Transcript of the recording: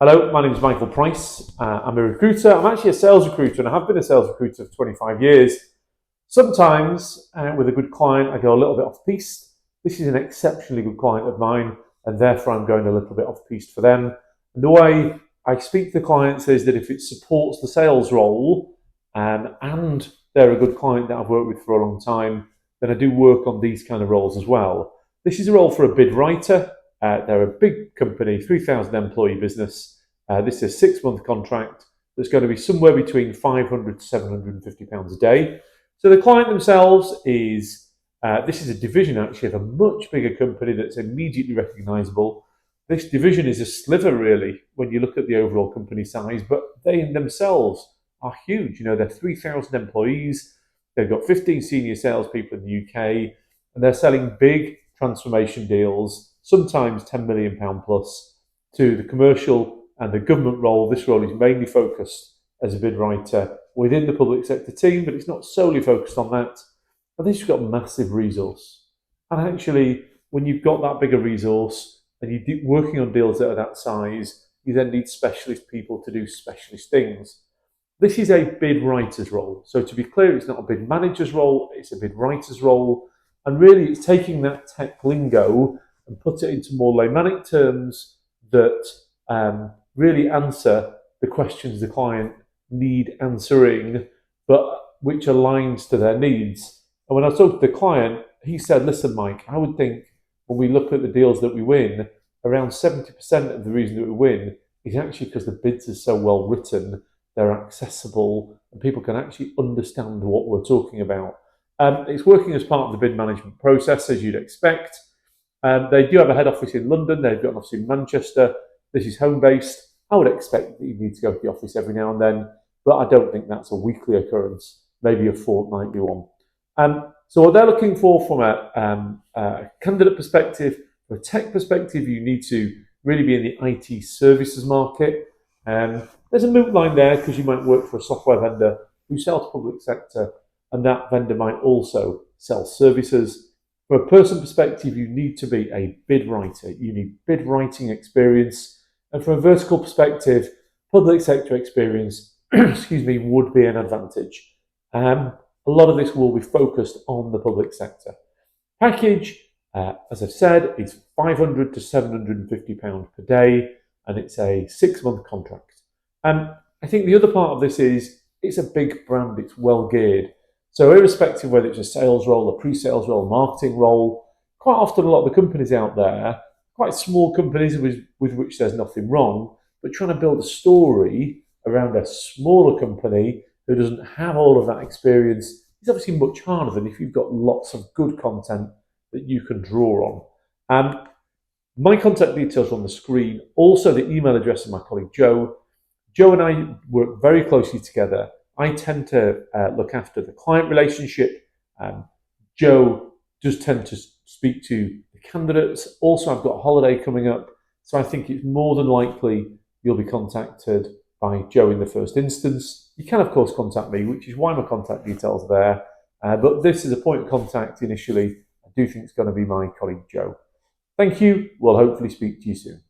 Hello, my name is Michael Price. I'm a recruiter. I'm actually a sales recruiter, and I have been a sales recruiter for 25 years. Sometimes, with a good client, I go a little bit off piste. This is an exceptionally good client of mine, and therefore I'm going a little bit off piste for them. And the way I speak to the clients is that if it supports the sales role, and they're a good client that I've worked with for a long time, then I do work on these kind of roles as well. This is a role for a bid writer. They're a big company, 3,000 employee business. This is a 6-month contract. There's going to be somewhere between £500 to £750 a day. So the client themselves is, this is a division actually of a much bigger company that's immediately recognisable. This division is a sliver really when you look at the overall company size, but they in themselves are huge. You know, they're 3,000 employees. They've got 15 senior salespeople in the UK, and they're selling big transformation deals, sometimes £10 million plus, to the commercial and the government role. This role is mainly focused as a bid writer within the public sector team, but it's not solely focused on that. But this has got massive resource. And actually, when you've got that bigger resource and you're working on deals that are that size, you then need specialist people to do specialist things. This is a bid writer's role. So to be clear, it's not a bid manager's role, it's a bid writer's role. And really, it's taking that tech lingo and put it into more laymannic terms that really answer the questions the client need answering, but which aligns to their needs. And when I talked to the client, he said, listen, Mike, I would think when we look at the deals that we win, around 70% of the reason that we win is actually because the bids are so well written, they're accessible, and people can actually understand what we're talking about. It's working as part of the bid management process, as you'd expect. They do have a head office in London. They've got an office in Manchester. This is home-based. I would expect that you need to go to the office every now and then, but I don't think that's a weekly occurrence, maybe a fortnightly one. So what they're looking for from a candidate perspective, from a tech perspective, you need to really be in the IT services market. There's a moot line there because you might work for a software vendor who sells public sector, and that vendor might also sell services. From a person perspective, you need to be a bid writer. You need bid writing experience. And from a vertical perspective, public sector experience, would be an advantage. A lot of this will be focused on the public sector. Package, as I've said, is £500 to £750 per day, and it's a 6-month contract. I think the other part of this is it's a big brand, it's well geared. So irrespective of whether it's a sales role, a pre-sales role, a marketing role, quite often a lot of the companies out there, quite small companies with which there's nothing wrong, but trying to build a story around a smaller company who doesn't have all of that experience is obviously much harder than if you've got lots of good content that you can draw on. My contact details are on the screen, also the email address of my colleague Joe. Joe and I work very closely together. I tend to look after the client relationship. Joe does tend to speak to the candidates. Also, I've got a holiday coming up, so I think it's more than likely you'll be contacted by Joe in the first instance. You can, of course, contact me, which is why my contact details are there. But this is a point of contact initially. I do think it's going to be my colleague Joe. Thank you. We'll hopefully speak to you soon.